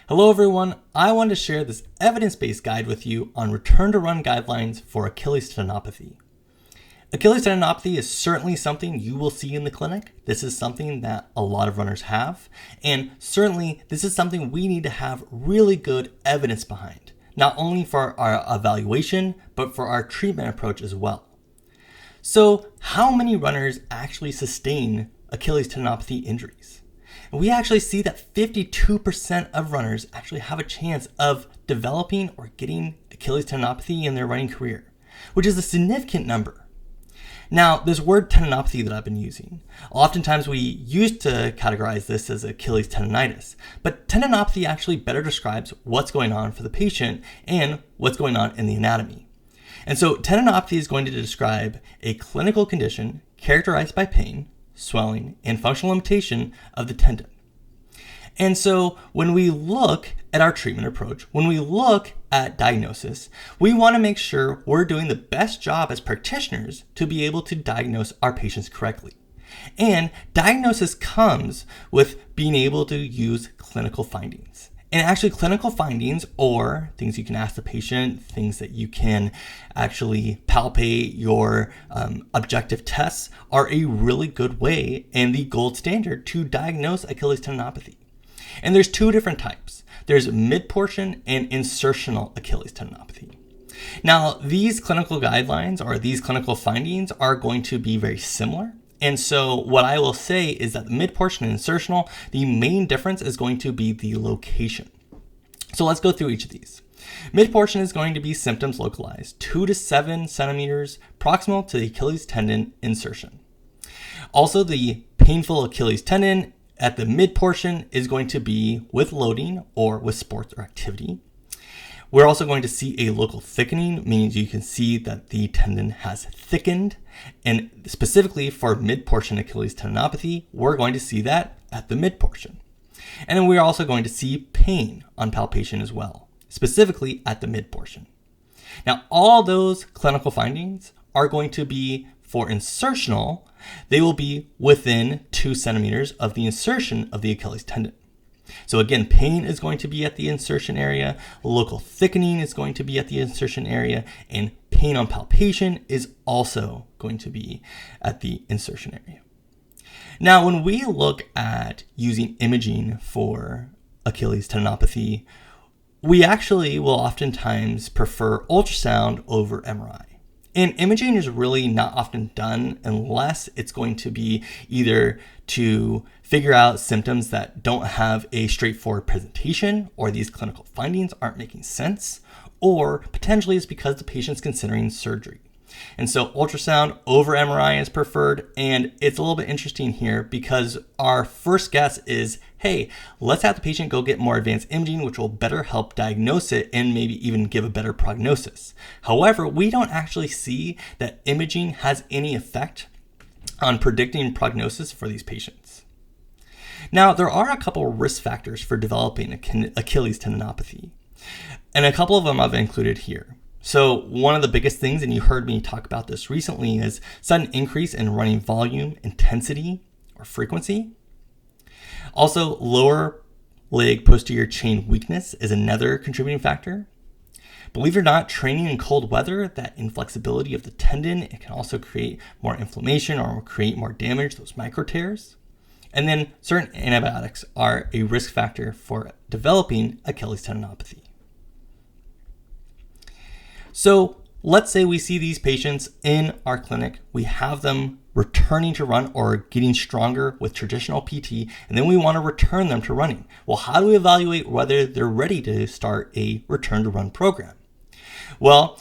Hello everyone, I wanted to share this evidence-based guide with you on return to run guidelines for Achilles tendinopathy. Achilles tendinopathy is certainly something you will see in the clinic. This is something that a lot of runners have, and certainly this is something we need to have really good evidence behind, not only for our evaluation, but for our treatment approach as well. So how many runners actually sustain Achilles tendinopathy injuries? And we actually see that 52% of runners actually have a chance of developing or getting Achilles tendinopathy in their running career, which is a significant number. Now, this word tendinopathy that I've been using, oftentimes we used to categorize this as Achilles tendonitis, but tendinopathy actually better describes what's going on for the patient and what's going on in the anatomy. And so tendinopathy is going to describe a clinical condition characterized by pain, swelling, and functional limitation of the tendon. And so when we look at our treatment approach, when we look at diagnosis, we want to make sure we're doing the best job as practitioners to be able to diagnose our patients correctly. And diagnosis comes with being able to use clinical findings. And actually clinical findings, or things you can ask the patient, things that you can actually palpate, your objective tests, are a really good way and the gold standard to diagnose Achilles tendinopathy. And there's two different types. There's midportion and insertional Achilles tendinopathy. Now, these clinical guidelines or these clinical findings are going to be very similar. And so what I will say is that the midportion and insertional, the main difference is going to be the location. So let's go through each of these. Midportion is going to be symptoms localized 2 to 7 centimeters proximal to the Achilles tendon insertion. Also, the painful Achilles tendon at the midportion is going to be with loading or with sports or activity. We're also going to see a local thickening, meaning you can see that the tendon has thickened. And specifically for midportion Achilles tendinopathy, we're going to see that at the midportion. And then we're also going to see pain on palpation as well, specifically at the midportion. Now, all those clinical findings are going to be for insertional. They will be within 2 centimeters of the insertion of the Achilles tendon. So again, pain is going to be at the insertion area, local thickening is going to be at the insertion area, and pain on palpation is also going to be at the insertion area. Now, when we look at using imaging for Achilles tendinopathy, we actually will oftentimes prefer ultrasound over MRI. And imaging is really not often done unless it's going to be either to figure out symptoms that don't have a straightforward presentation, or these clinical findings aren't making sense, or potentially it's because the patient's considering surgery. And so ultrasound over MRI is preferred. And it's a little bit interesting here because our first guess is, hey, let's have the patient go get more advanced imaging, which will better help diagnose it and maybe even give a better prognosis. However, we don't actually see that imaging has any effect on predicting prognosis for these patients. Now, there are a couple of risk factors for developing Achilles tendinopathy, and a couple of them I've included here. So one of the biggest things, and you heard me talk about this recently, is sudden increase in running volume, intensity, or frequency. Also, lower leg posterior chain weakness is another contributing factor. Believe it or not, training in cold weather, that inflexibility of the tendon, it can also create more inflammation or create more damage, those micro tears. And then certain antibiotics are a risk factor for developing Achilles tendinopathy. So let's say we see these patients in our clinic, we have them returning to run or getting stronger with traditional PT, and then we want to return them to running. Well, how do we evaluate whether they're ready to start a return to run program? Well,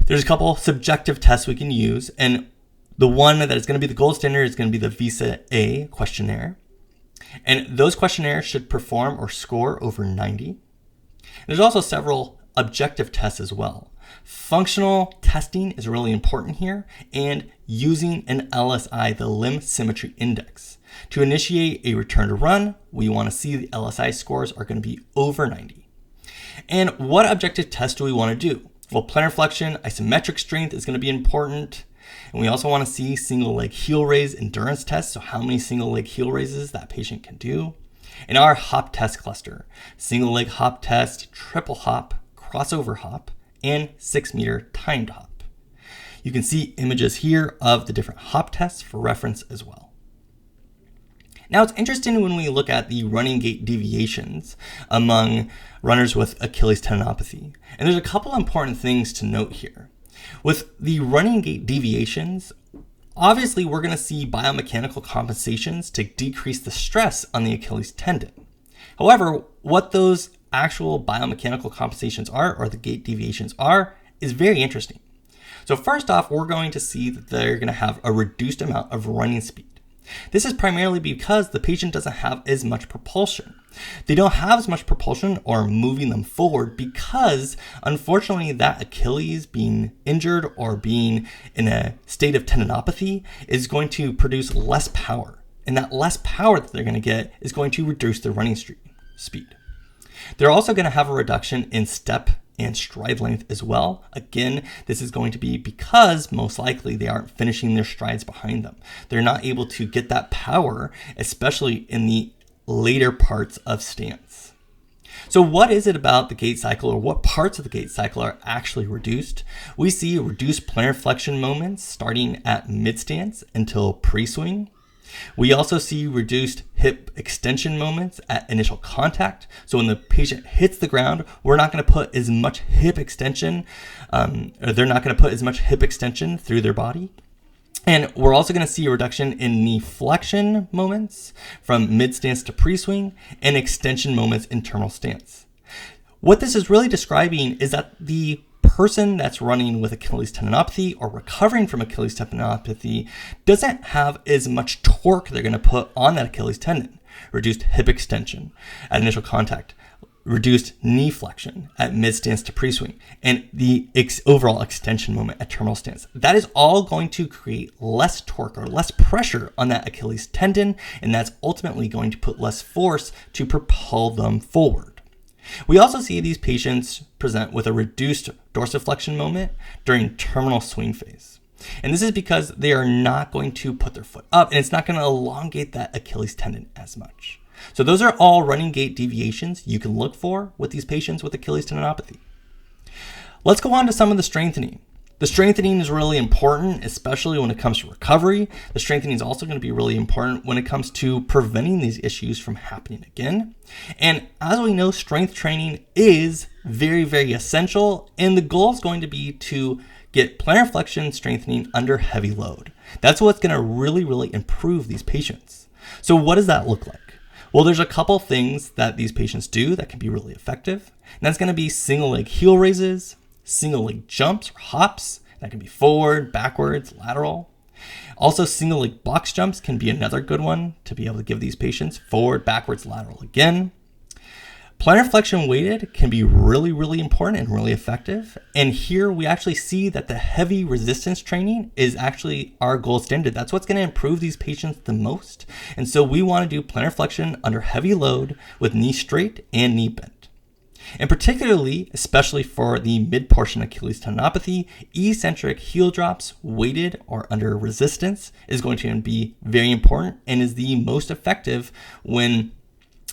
there's a couple subjective tests we can use, and the one that is going to be the gold standard is going to be the VISA-A questionnaire. And those questionnaires should perform or score over 90. There's also several objective tests as well. Functional testing is really important here, and using an LSI, the limb symmetry index. To initiate a return to run, we want to see the LSI scores are going to be over 90. And what objective test do we want to do? Well, plantar flexion, isometric strength is going to be important. And we also want to see single leg heel raise endurance tests. So how many single leg heel raises that patient can do. In our hop test cluster, single leg hop test, triple hop, crossover hop, and 6-meter timed hop. You can see images here of the different hop tests for reference as well. Now it's interesting when we look at the running gait deviations among runners with Achilles tendinopathy. And there's a couple important things to note here. With the running gait deviations, obviously we're going to see biomechanical compensations to decrease the stress on the Achilles tendon. However, what those actual biomechanical compensations are, or the gait deviations are, is very interesting. So first off, we're going to see that they're going to have a reduced amount of running speed. This is primarily because the patient doesn't have as much propulsion. They don't have as much propulsion or moving them forward because, unfortunately, that Achilles being injured or being in a state of tendinopathy is going to produce less power. And that less power that they're going to get is going to reduce their running speed. They're also going to have a reduction in step and stride length as well. Again, this is going to be because most likely they aren't finishing their strides behind them. They're not able to get that power, especially in the later parts of stance. So what is it about the gait cycle, or what parts of the gait cycle are actually reduced? We see reduced plantar flexion moments starting at mid-stance until pre-swing. We also see reduced hip extension moments at initial contact. So when the patient hits the ground, we're not going to put as much hip extension, or they're not going to put as much hip extension through their body. And we're also going to see a reduction in knee flexion moments from mid-stance to pre-swing, and extension moments in terminal stance. What this is really describing is that the person that's running with Achilles tendinopathy or recovering from Achilles tendinopathy doesn't have as much torque they're going to put on that Achilles tendon. Reduced hip extension at initial contact, reduced knee flexion at mid-stance to pre-swing, and the overall extension moment at terminal stance. That is all going to create less torque or less pressure on that Achilles tendon, and that's ultimately going to put less force to propel them forward. We also see these patients present with a reduced dorsiflexion moment during terminal swing phase. And this is because they are not going to put their foot up, and it's not going to elongate that Achilles tendon as much. So those are all running gait deviations you can look for with these patients with Achilles tendinopathy. Let's go on to some of the strengthening. The strengthening is really important, especially when it comes to recovery. The strengthening is also going to be really important when it comes to preventing these issues from happening again. And as we know, strength training is very, very essential. And the goal is going to be to get plantar flexion strengthening under heavy load. That's what's going to really, really improve these patients. So what does that look like? Well, there's a couple things that these patients do that can be really effective. And that's going to be single leg heel raises, single leg jumps or hops. That can be forward, backwards, lateral. Also, single leg box jumps can be another good one to be able to give these patients forward, backwards, lateral again. Plantar flexion weighted can be really, really important and really effective. And here we actually see that the heavy resistance training is actually our gold standard. That's what's going to improve these patients the most. And so we want to do plantar flexion under heavy load with knee straight and knee bent. And particularly, especially for the mid-portion Achilles tendinopathy, eccentric heel drops weighted or under resistance is going to be very important and is the most effective when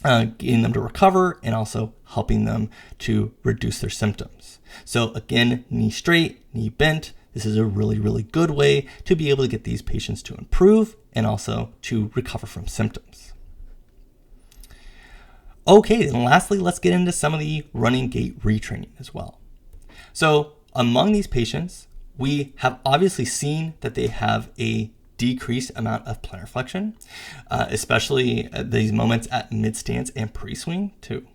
getting them to recover and also helping them to reduce their symptoms. So again, knee straight, knee bent. This is a really, really good way to be able to get these patients to improve and also to recover from symptoms. Okay, and lastly, let's get into some of the running gait retraining as well. So among these patients, we have obviously seen that they have a decreased amount of plantar flexion, especially at these moments at mid-stance and pre-swing, And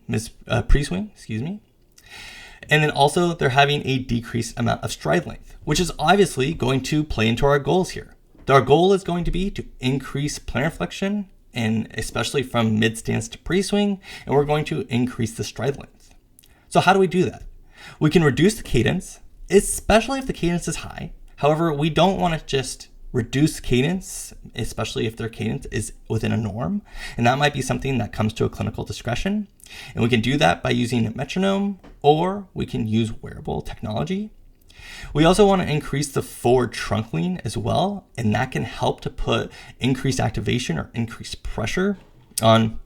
then also they're having a decreased amount of stride length, which is obviously going to play into our goals here. Our goal is going to be to increase plantar flexion, and especially from mid-stance to pre-swing, and we're going to increase the stride length. So how do we do that? We can reduce the cadence, especially if the cadence is high. However, we don't want to just reduce cadence, especially if their cadence is within a norm, and that might be something that comes to a clinical discretion. And we can do that by using a metronome, or we can use wearable technology. We also want to increase the forward trunk lean as well, and that can help to put increased activation or increased pressure on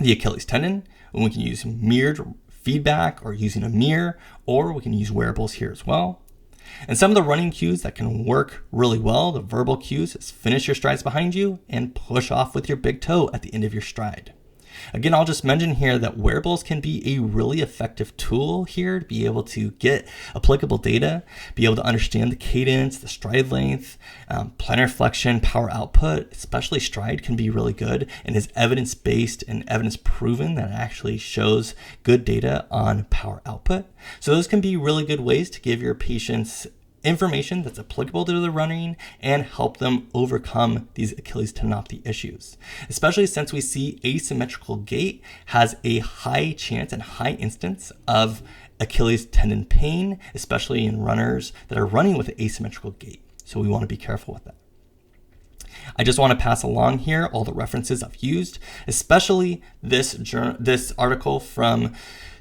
the Achilles tendon, and we can use mirrored feedback or using a mirror, or we can use wearables here as well. And some of the running cues that can work really well, the verbal cues, is finish your strides behind you and push off with your big toe at the end of your stride. Again, I'll just mention here that wearables can be a really effective tool here to be able to get applicable data, be able to understand the cadence, the stride length, plantar flexion, power output, especially stride can be really good and is evidence-based and evidence-proven that actually shows good data on power output. So those can be really good ways to give your patients information that's applicable to the running and help them overcome these Achilles tendinopathy issues. Especially since we see asymmetrical gait has a high chance and high instance of Achilles tendon pain, especially in runners that are running with asymmetrical gait. So we want to be careful with that. I just want to pass along here all the references I've used, especially this article from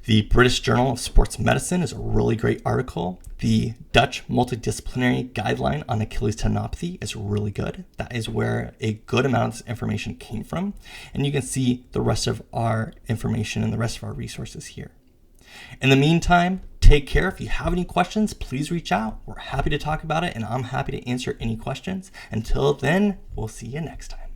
the British Journal of Sports Medicine is a really great article. The Dutch Multidisciplinary Guideline on Achilles Tendinopathy is really good. That is where a good amount of this information came from. And you can see the rest of our information and the rest of our resources here. In the meantime, take care. If you have any questions, please reach out. We're happy to talk about it, and I'm happy to answer any questions. Until then, we'll see you next time.